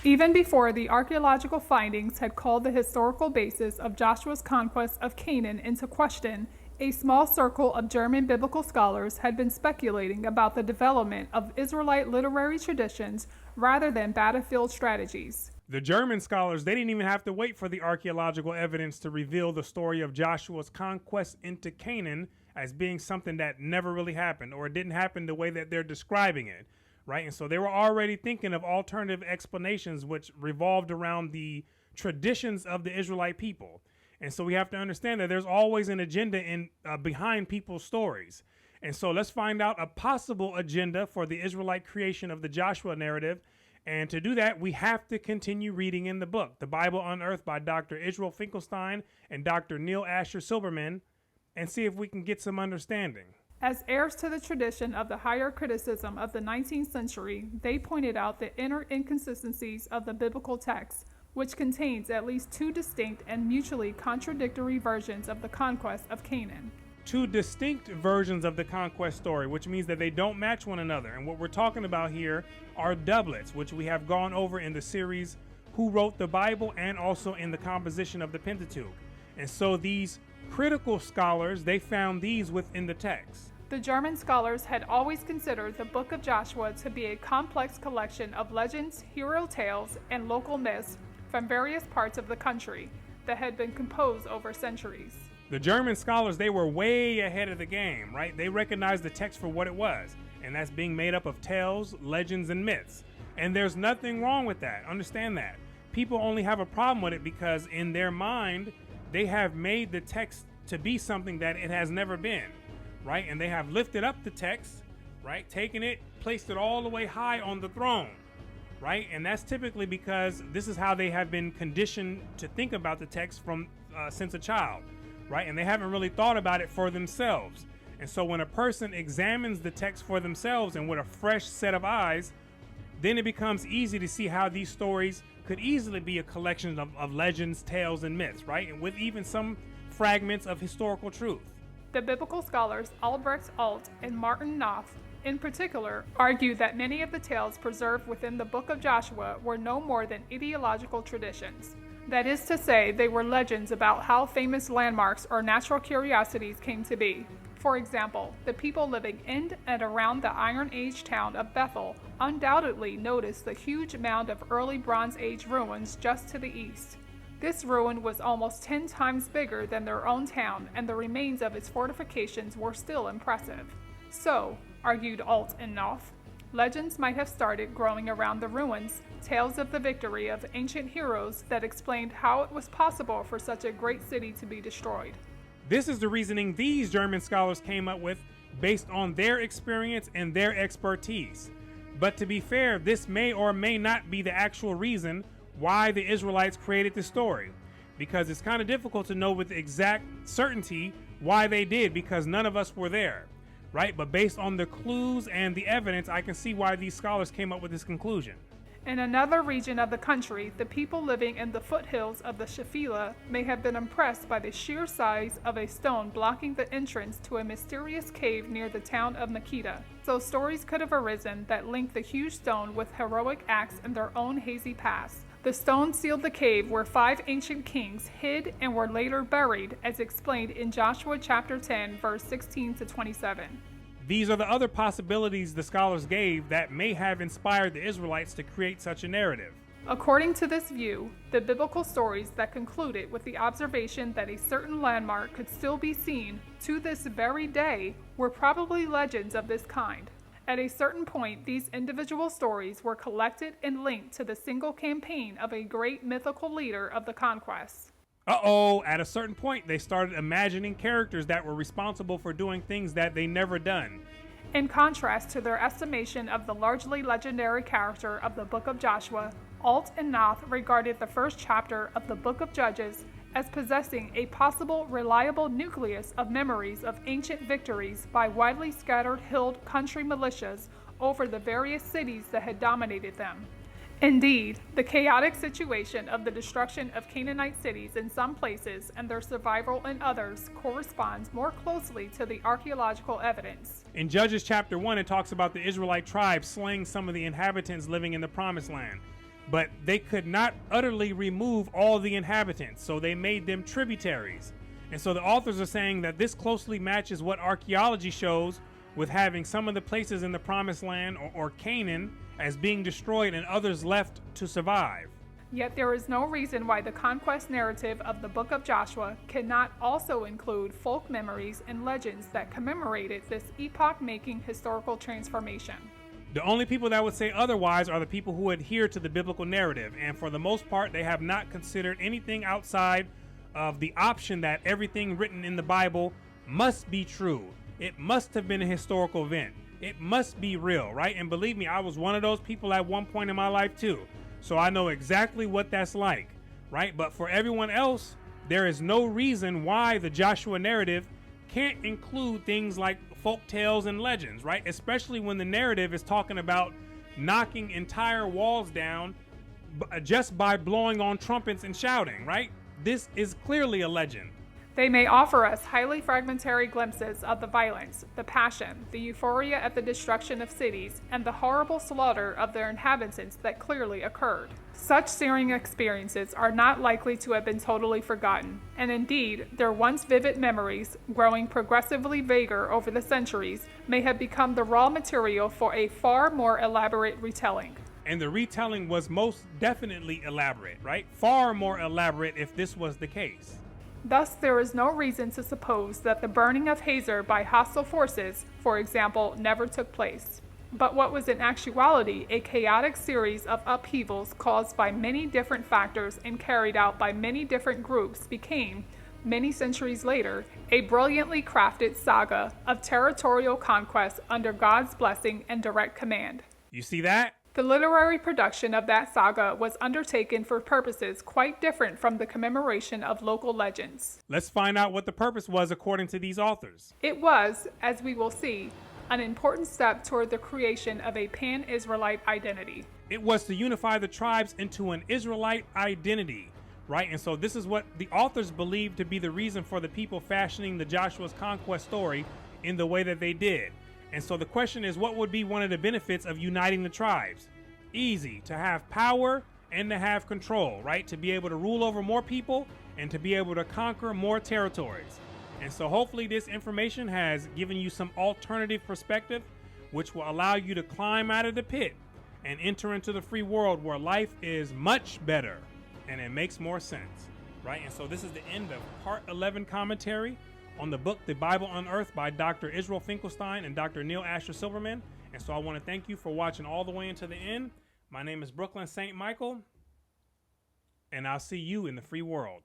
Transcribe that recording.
Even before the archaeological findings had called the historical basis of Joshua's conquest of Canaan into question, a small circle of German biblical scholars had been speculating about the development of Israelite literary traditions rather than battlefield strategies. The German scholars, they didn't even have to wait for the archaeological evidence to reveal the story of Joshua's conquest into Canaan as being something that never really happened, or it didn't happen the way that they're describing it, right? And so they were already thinking of alternative explanations which revolved around the traditions of the Israelite people. And so we have to understand that there's always an agenda behind people's stories. And so let's find out a possible agenda for the Israelite creation of the Joshua narrative. And to do that, we have to continue reading in the book, The Bible Unearthed by Dr. Israel Finkelstein and Dr. Neil Asher Silberman, and see if we can get some understanding. As heirs to the tradition of the higher criticism of the 19th century, they pointed out the inner inconsistencies of the biblical text, which contains at least two distinct and mutually contradictory versions of the conquest of Canaan. Two distinct versions of the conquest story, which means that they don't match one another. And what we're talking about here are doublets, which we have gone over in the series Who Wrote the Bible and also in the composition of the Pentateuch. And so these critical scholars, they found these within the text. The German scholars had always considered the Book of Joshua to be a complex collection of legends, hero tales, and local myths from various parts of the country that had been composed over centuries. The German scholars, they were way ahead of the game, right? They recognized the text for what it was, and that's being made up of tales, legends, and myths. And there's nothing wrong with that. Understand that. People only have a problem with it because in their mind, they have made the text to be something that it has never been, right? And they have lifted up the text, right? Taken it, placed it all the way high on the throne, right? And that's typically because this is how they have been conditioned to think about the text from since a child, right? And they haven't really thought about it for themselves. And so when a person examines the text for themselves and with a fresh set of eyes, then it becomes easy to see how these stories could easily be a collection of legends, tales, and myths, right? And with even some fragments of historical truth. The biblical scholars Albrecht Alt and Martin Knopf, in particular, argue that many of the tales preserved within the Book of Joshua were no more than ideological traditions. That is to say, they were legends about how famous landmarks or natural curiosities came to be. For example, the people living in and around the Iron Age town of Bethel undoubtedly noticed the huge mound of early Bronze Age ruins just to the east. This ruin was almost 10 times bigger than their own town, and the remains of its fortifications were still impressive. So, argued Alt and Knopf, legends might have started growing around the ruins, tales of the victory of ancient heroes that explained how it was possible for such a great city to be destroyed. This is the reasoning these German scholars came up with based on their experience and their expertise. But to be fair, this may or may not be the actual reason why the Israelites created the story, because it's kind of difficult to know with exact certainty why they did, because none of us were there, right? But based on the clues and the evidence, I can see why these scholars came up with this conclusion. In another region of the country, the people living in the foothills of the Shephelah may have been impressed by the sheer size of a stone blocking the entrance to a mysterious cave near the town of Makeda. So stories could have arisen that linked the huge stone with heroic acts in their own hazy past. The stone sealed the cave where 5 ancient kings hid and were later buried, as explained in Joshua chapter 10, verse 16 to 27. These are the other possibilities the scholars gave that may have inspired the Israelites to create such a narrative. According to this view, the biblical stories that concluded with the observation that a certain landmark could still be seen to this very day were probably legends of this kind. At a certain point, these individual stories were collected and linked to the single campaign of a great mythical leader of the conquest. At a certain point, they started imagining characters that were responsible for doing things that they never done. In contrast to their estimation of the largely legendary character of the Book of Joshua, Alt and Knopf regarded the first chapter of the Book of Judges as possessing a possible reliable nucleus of memories of ancient victories by widely scattered hill country militias over the various cities that had dominated them. Indeed, the chaotic situation of the destruction of Canaanite cities in some places and their survival in others corresponds more closely to the archaeological evidence. In Judges chapter 1, it talks about the Israelite tribes slaying some of the inhabitants living in the Promised Land. but they could not utterly remove all the inhabitants, so they made them tributaries. And so the authors are saying that this closely matches what archaeology shows, with having some of the places in the Promised Land or Canaan as being destroyed and others left to survive. Yet there is no reason why the conquest narrative of the book of Joshua cannot also include folk memories and legends that commemorated this epoch-making historical transformation. The only people that would say otherwise are the people who adhere to the biblical narrative, and for the most part, they have not considered anything outside of the option that everything written in the Bible must be true. It must have been a historical event. It must be real, right? And believe me, I was one of those people at one point in my life too. So I know exactly what that's like, right? But for everyone else, there is no reason why the Joshua narrative can't include things like folk tales and legends, right? Especially when the narrative is talking about knocking entire walls down just by blowing on trumpets and shouting, right? This is clearly a legend. They may offer us highly fragmentary glimpses of the violence, the passion, the euphoria at the destruction of cities, and the horrible slaughter of their inhabitants that clearly occurred. Such searing experiences are not likely to have been totally forgotten, and indeed, their once vivid memories, growing progressively vaguer over the centuries, may have become the raw material for a far more elaborate retelling. And the retelling was most definitely elaborate, right? Far more elaborate if this was the case. Thus, there is no reason to suppose that the burning of Hazor by hostile forces, for example, never took place. But what was in actuality a chaotic series of upheavals caused by many different factors and carried out by many different groups became, many centuries later, a brilliantly crafted saga of territorial conquest under God's blessing and direct command. You see that? The literary production of that saga was undertaken for purposes quite different from the commemoration of local legends. Let's find out what the purpose was according to these authors. It was, as we will see, an important step toward the creation of a pan-Israelite identity. It was to unify the tribes into an Israelite identity, right? And so this is what the authors believed to be the reason for the people fashioning the Joshua's conquest story in the way that they did. And so the question is, what would be one of the benefits of uniting the tribes? Easy, to have power and to have control, right? To be able to rule over more people and to be able to conquer more territories. And so hopefully this information has given you some alternative perspective, which will allow you to climb out of the pit and enter into the free world where life is much better and it makes more sense, right? And so this is the end of part 11 commentary on the book, The Bible Unearthed by Dr. Israel Finkelstein and Dr. Neil Asher Silberman. And so I want to thank you for watching all the way into the end. My name is Brooklyn St. Michael, and I'll see you in the free world.